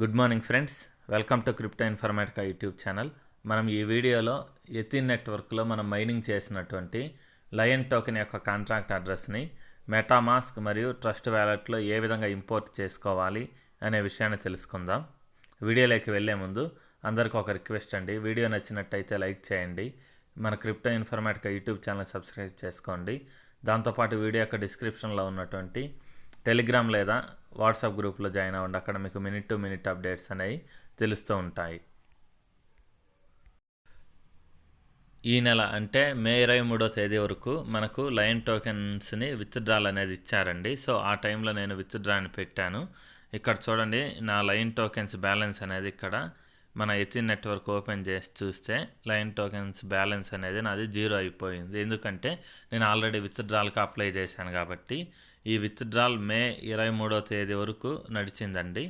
Good morning friends, welcome to crypto Informatica YouTube channel. మనం ఈ వీడియోలో ఎథీన్ నెట్వర్క్లో మనం మైనింగ్ చేసినటువంటి లయన్ టోకెన్ యొక్క కాంట్రాక్ట్ అడ్రస్ని మెటామాస్క్ మరియు ట్రస్ట్ వ్యాలెట్లో ఏ విధంగా ఇంపోర్ట్ చేసుకోవాలి అనే విషయాన్ని తెలుసుకుందాం. వీడియోలోకి వెళ్ళే ముందు అందరికీ ఒక రిక్వెస్ట్ అండి, వీడియో నచ్చినట్టయితే లైక్ చేయండి, మన crypto Informatica YouTube channel subscribe చేసుకోండి. దాంతోపాటు వీడియో యొక్క డిస్క్రిప్షన్లో ఉన్నటువంటి టెలిగ్రామ్ లేదా వాట్సాప్ గ్రూప్లో జాయిన్ అవ్వండి. అక్కడ మీకు మినిట్ టు మినిట్ అప్డేట్స్ అనేవి తెలుస్తూ ఉంటాయి. ఈ నెల అంటే మే 23వ తేదీ వరకు మనకు లయన్ టోకెన్స్ని విత్డ్రాల్ అనేది ఇచ్చారండి. సో ఆ టైంలో నేను విత్డ్రా అని పెట్టాను. ఇక్కడ చూడండి, నా లయన్ టోకెన్స్ బ్యాలెన్స్ అనేది ఇక్కడ మన ఎథీన్ నెట్వర్క్ ఓపెన్ చేసి చూస్తే లయన్ టోకెన్స్ బ్యాలెన్స్ అనేది నాది 0 అయిపోయింది. ఎందుకంటే నేను ఆల్రెడీ విత్డ్రాల్కి అప్లై చేశాను కాబట్టి. ఈ విత్డ్రాల్ మే 23వ తేదీ వరకు నడిచిందండి.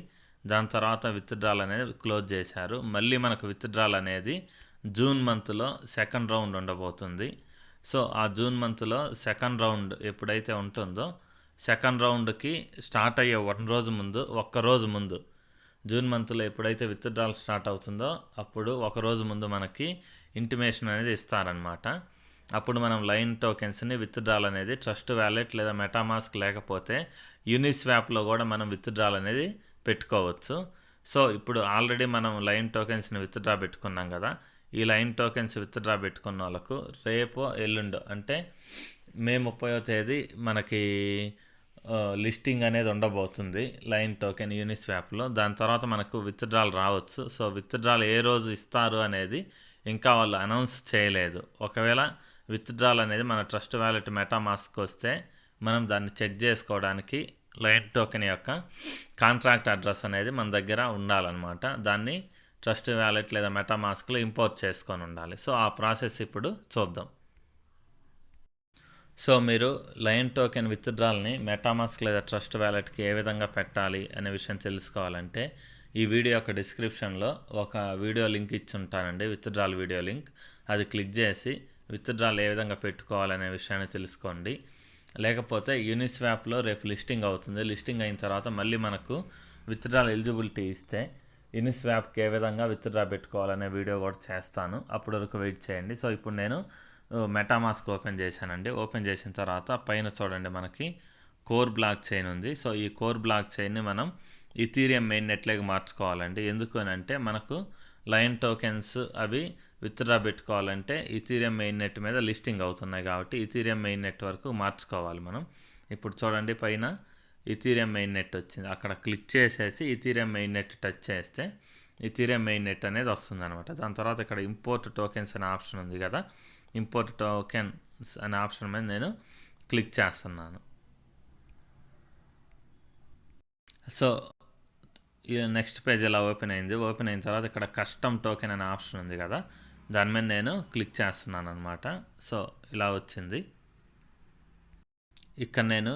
దాని తర్వాత విత్డ్రాల్ అనేది క్లోజ్ చేశారు. మళ్ళీ మనకు విత్డ్రాల్ అనేది జూన్ మంత్లో సెకండ్ రౌండ్ ఉండబోతుంది. సో ఆ జూన్ మంత్లో సెకండ్ రౌండ్ ఎప్పుడైతే ఉంటుందో సెకండ్ రౌండ్కి స్టార్ట్ అయ్యే ఒక్కరోజు ముందు జూన్ మంత్లో ఎప్పుడైతే విత్డ్రాల్ స్టార్ట్ అవుతుందో అప్పుడు ఒకరోజు ముందు మనకి ఇంటిమేషన్ అనేది ఇస్తారనమాట. అప్పుడు మనం లయన్ టోకెన్స్ని విత్డ్రాల్ అనేది ట్రస్ట్ వ్యాలెట్ లేదా మెటామాస్క్ లేకపోతే యూనిస్వాప్లో కూడా మనం విత్డ్రాల్ అనేది పెట్టుకోవచ్చు. సో ఇప్పుడు ఆల్రెడీ మనం లయన్ టోకెన్స్ని విత్డ్రా పెట్టుకున్నాం కదా. ఈ లయన్ టోకెన్స్ విత్డ్రా పెట్టుకున్న వాళ్ళకు రేపో ఎల్లుండో అంటే మే 30వ తేదీ మనకి లిస్టింగ్ అనేది ఉండబోతుంది లయన్ టోకెన్ యూనిస్వాప్లో. దాని తర్వాత మనకు విత్డ్రాల్ రావచ్చు. సో విత్డ్రాల్ ఏ రోజు ఇస్తారు అనేది ఇంకా వాళ్ళు అనౌన్స్ చేయలేదు. ఒకవేళ విత్డ్రాల్ అనేది మన ట్రస్ట్ వ్యాలెట్ మెటామాస్క్ వస్తే మనం దాన్ని చెక్ చేసుకోవడానికి లయన్ టోకెన్ యొక్క కాంట్రాక్ట్ అడ్రస్ అనేది మన దగ్గర ఉండాలన్నమాట. దాన్ని ట్రస్ట్ వ్యాలెట్ లేదా మెటామాస్క్లో ఇంపోర్ట్ చేసుకొని ఉండాలి. సో ఆ ప్రాసెస్ ఇప్పుడు చూద్దాం. సో మీరు లయన్ టోకెన్ విత్డ్రాల్ని మెటామాస్క్ లేదా ట్రస్ట్ వ్యాలెట్కి ఏ విధంగా పెట్టాలి అనే విషయం తెలుసుకోవాలంటే ఈ వీడియో యొక్క డిస్క్రిప్షన్లో ఒక వీడియో లింక్ ఇచ్చి ఉంటానండి, విత్డ్రాల్ వీడియో లింక్. అది క్లిక్ చేసి విత్డ్రాల్ ఏ విధంగా పెట్టుకోవాలనే విషయాన్ని తెలుసుకోండి. లేకపోతే యూనిస్వాప్లో రేపు లిస్టింగ్ అవుతుంది. లిస్టింగ్ అయిన తర్వాత మళ్ళీ మనకు విత్డ్రాల్ ఎలిజిబిలిటీ ఇస్తే యూనిస్వాప్కి ఏ విధంగా విత్డ్రా పెట్టుకోవాలనే వీడియో కూడా చేస్తాను. అప్పటి వరకు వెయిట్ చేయండి. సో ఇప్పుడు నేను మెటామాస్క్ ఓపెన్ చేశానండి. ఓపెన్ చేసిన తర్వాత పైన చూడండి మనకి కోర్ బ్లాక్ చైన్ ఉంది. సో ఈ కోర్ బ్లాక్ చైన్ని మనం ఇథీరియం మెయిన్ నెట్లోకి మార్చుకోవాలండి. ఎందుకు అని అంటే మనకు లయన్ టోకెన్స్ అవి విత్డ్రా పెట్టుకోవాలంటే ఇథీరియం మెయిన్ నెట్ మీద లిస్టింగ్ అవుతున్నాయి కాబట్టి ఇథీరియం మెయిన్ నెట్ వరకు మార్చుకోవాలి మనం. ఇప్పుడు చూడండి, పైన ఇథీరియం మెయిన్ నెట్ వచ్చింది. అక్కడ క్లిక్ చేసేసి ఇథీరియం మెయిన్ నెట్ టచ్ చేస్తే ఇథీరియం మెయిన్ నెట్ అనేది వస్తుంది అనమాట. దాని తర్వాత ఇక్కడ ఇంపోర్ట్ టోకెన్స్ అనే ఆప్షన్ ఉంది కదా. ఇంపోర్ట్ టోకెన్స్ అనే ఆప్షన్ మీద నేను క్లిక్ చేస్తున్నాను. సో నెక్స్ట్ పేజ్ ఇలా ఓపెన్ అయింది. ఓపెన్ అయిన తర్వాత ఇక్కడ కస్టమ్ టోకెన్ అనే ఆప్షన్ ఉంది కదా, దాని మీద నేను క్లిక్ చేస్తున్నాను అనమాట. సో ఇలా వచ్చింది. ఇక్కడ నేను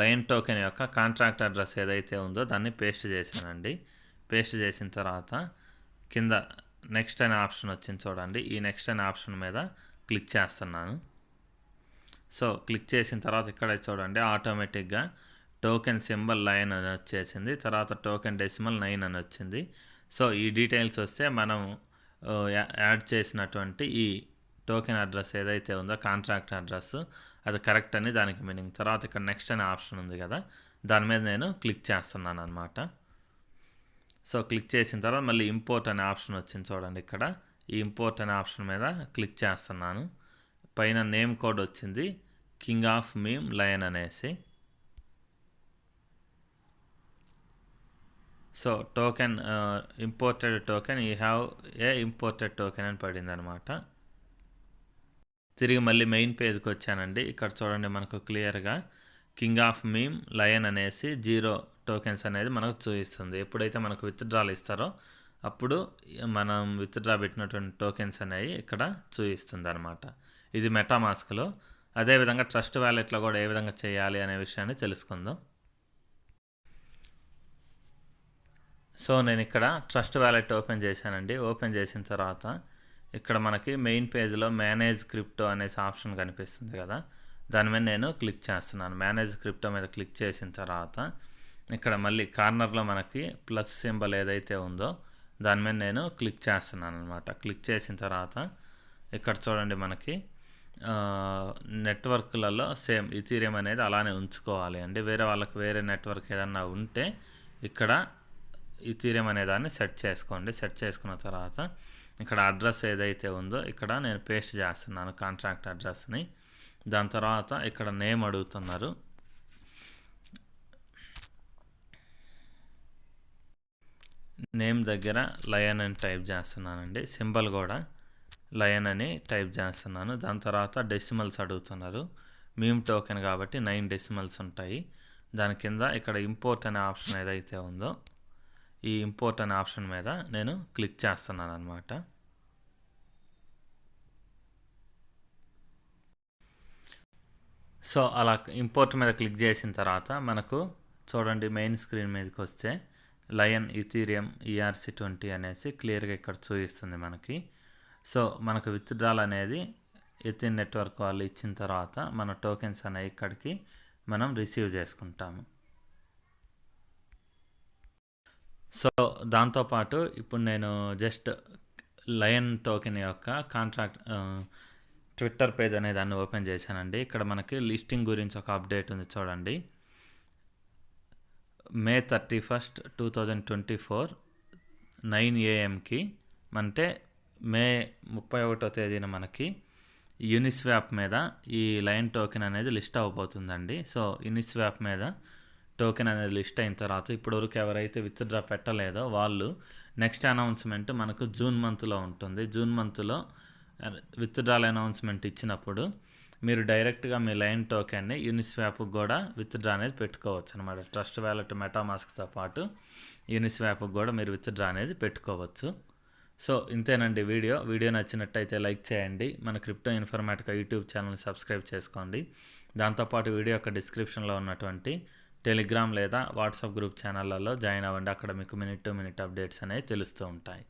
లయన్ టోకెన్ యొక్క కాంట్రాక్ట్ అడ్రస్ ఏదైతే ఉందో దాన్ని పేస్ట్ చేశానండి. పేస్ట్ చేసిన తర్వాత కింద నెక్స్ట్ అనే ఆప్షన్ వచ్చింది చూడండి. ఈ నెక్స్ట్ అనే ఆప్షన్ మీద క్లిక్ చేస్తున్నాను. సో క్లిక్ చేసిన తర్వాత ఇక్కడ చూడండి ఆటోమేటిక్గా టోకెన్ సింబల్ లయన్ అని వచ్చేసింది. తర్వాత టోకెన్ డెసిమల్ 9 అని వచ్చింది. సో ఈ డీటెయిల్స్ వస్తే మనం యాడ్ చేసినటువంటి ఈ టోకెన్ అడ్రస్ ఏదైతే ఉందో కాంట్రాక్ట్ అడ్రస్ అది కరెక్ట్ అని దానికి మీనింగ్. తర్వాత ఇక్కడ నెక్స్ట్ అనే ఆప్షన్ ఉంది కదా, దాని మీద నేను క్లిక్ చేస్తున్నాను అనమాట. సో క్లిక్ చేసిన తర్వాత మళ్ళీ ఇంపోర్ట్ అనే ఆప్షన్ వచ్చింది చూడండి. ఇక్కడ ఈ ఇంపోర్ట్ అనే ఆప్షన్ మీద క్లిక్ చేస్తున్నాను. పైన నేమ్ కోడ్ వచ్చింది కింగ్ ఆఫ్ మీమ్ లయన్ అనేసి. So token imported token you have a imported token అని పడింది అనమాట. తిరిగి మళ్ళీ మెయిన్ పేజ్కి వచ్చానండి. ఇక్కడ చూడండి మనకు క్లియర్గా కింగ్ ఆఫ్ మీమ్ లయన్ అనేసి 0 టోకెన్స్ అనేది మనకు చూపిస్తుంది. ఎప్పుడైతే మనకు విత్డ్రాల్ ఇస్తారో అప్పుడు మనం విత్డ్రా పెట్టినటువంటి టోకెన్స్ అనేవి ఇక్కడ చూపిస్తుంది అనమాట. ఇది మెటామాస్క్లో. అదేవిధంగా ట్రస్ట్ వ్యాలెట్లో కూడా ఏ విధంగా చేయాలి అనే విషయాన్ని తెలుసుకుందాం. సో నేను ఇక్కడ ట్రస్ట్ వ్యాలెట్ ఓపెన్ చేశానండి. ఓపెన్ చేసిన తర్వాత ఇక్కడ మనకి మెయిన్ పేజ్లో మేనేజ్ క్రిప్టో అనేసి ఆప్షన్ కనిపిస్తుంది కదా, దాని మీద నేను క్లిక్ చేస్తున్నాను. మేనేజ్ క్రిప్టో మీద క్లిక్ చేసిన తర్వాత ఇక్కడ మళ్ళీ కార్నర్లో మనకి ప్లస్ సింబల్ ఏదైతే ఉందో దాని మీద నేను క్లిక్ చేస్తున్నాను అనమాట. క్లిక్ చేసిన తర్వాత ఇక్కడ చూడండి మనకి నెట్వర్క్లలో సేమ్ ఇథీరియం అనేది అలానే ఉంచుకోవాలి అండి. వేరే వాళ్ళకి వేరే నెట్వర్క్ ఏదన్నా ఉంటే ఇక్కడ ఇథీరియం అనే దాన్ని సెట్ చేసుకోండి. సెట్ చేసుకున్న తర్వాత ఇక్కడ అడ్రస్ ఏదైతే ఉందో ఇక్కడ నేను పేస్ట్ చేస్తున్నాను కాంట్రాక్ట్ అడ్రస్ని. దాని తర్వాత ఇక్కడ నేమ్ అడుగుతున్నారు. నేమ్ దగ్గర లయన్ అని టైప్ చేస్తున్నానండి. సింబల్ కూడా లయన్ అని టైప్ చేస్తున్నాను. దాని తర్వాత డెసిమల్స్ అడుగుతున్నారు. మీమ్ టోకెన్ కాబట్టి 9 డెసిమల్స్ ఉంటాయి. దాని కింద ఇక్కడ ఇంపోర్ట్ అనే ఆప్షన్ ఏదైతే ఉందో ఈ ఇంపోర్ట్ అనే ఆప్షన్ మీద నేను క్లిక్ చేస్తున్నాను అనమాట. సో అలా ఇంపోర్ట్ మీద క్లిక్ చేసిన తర్వాత మనకు చూడండి మెయిన్ స్క్రీన్ మీదకి వస్తే లయన్ ఇథీరియం ERC20 అనేసి క్లియర్గా ఇక్కడ చూపిస్తుంది మనకి. సో మనకు విత్డ్రాల్ అనేది ఎథిన్ నెట్వర్క్ వాళ్ళు ఇచ్చిన తర్వాత మన టోకెన్స్ అనేవి ఇక్కడికి మనం రిసీవ్ చేసుకుంటాము. సో దాంతోపాటు ఇప్పుడు నేను జస్ట్ లయన్ టోకెన్ యొక్క కాంట్రాక్ట్ ట్విట్టర్ పేజ్ అనే దాన్ని ఓపెన్ చేశానండి. ఇక్కడ మనకి లిస్టింగ్ గురించి ఒక అప్డేట్ ఉంది చూడండి. May 31st, 2024 9 AM అంటే మే 31వ తేదీన మనకి యూనిస్వాప్ మీద ఈ లయన్ టోకెన్ అనేది లిస్ట్ అవ్వబోతుందండి. సో యూనిస్వాప్ మీద టోకెన్ అనేది లిస్ట్ అయిన తర్వాత ఇప్పటివరకు ఎవరైతే విత్డ్రా పెట్టలేదో వాళ్ళు నెక్స్ట్ అనౌన్స్మెంట్ మనకు జూన్ మంత్లో ఉంటుంది. జూన్ మంత్లో విత్డ్రాల్ అనౌన్స్మెంట్ ఇచ్చినప్పుడు మీరు డైరెక్ట్గా మీ లయన్ టోకెన్ని యూనిస్వాప్కి కూడా విత్డ్రా అనేది పెట్టుకోవచ్చు అనమాట. ట్రస్ట్ వ్యాలెట్ మెటామాస్క్తో పాటు యూనిస్వాప్కి కూడా మీరు విత్డ్రా అనేది పెట్టుకోవచ్చు. సో ఇంతేనండి వీడియో నచ్చినట్టయితే లైక్ చేయండి. మన క్రిప్టో ఇన్ఫర్మేటికా యూట్యూబ్ ఛానల్ని సబ్స్క్రైబ్ చేసుకోండి. దాంతోపాటు వీడియో యొక్క డిస్క్రిప్షన్లో ఉన్నటువంటి టెలిగ్రామ్ లేదా వాట్సాప్ గ్రూప్ ఛానళ్ళలో జాయిన్ అవ్వండి. అక్కడ మీకు మినిట్ టు మినిట్ అప్డేట్స్ అనేవి తెలుస్తూ ఉంటాయి.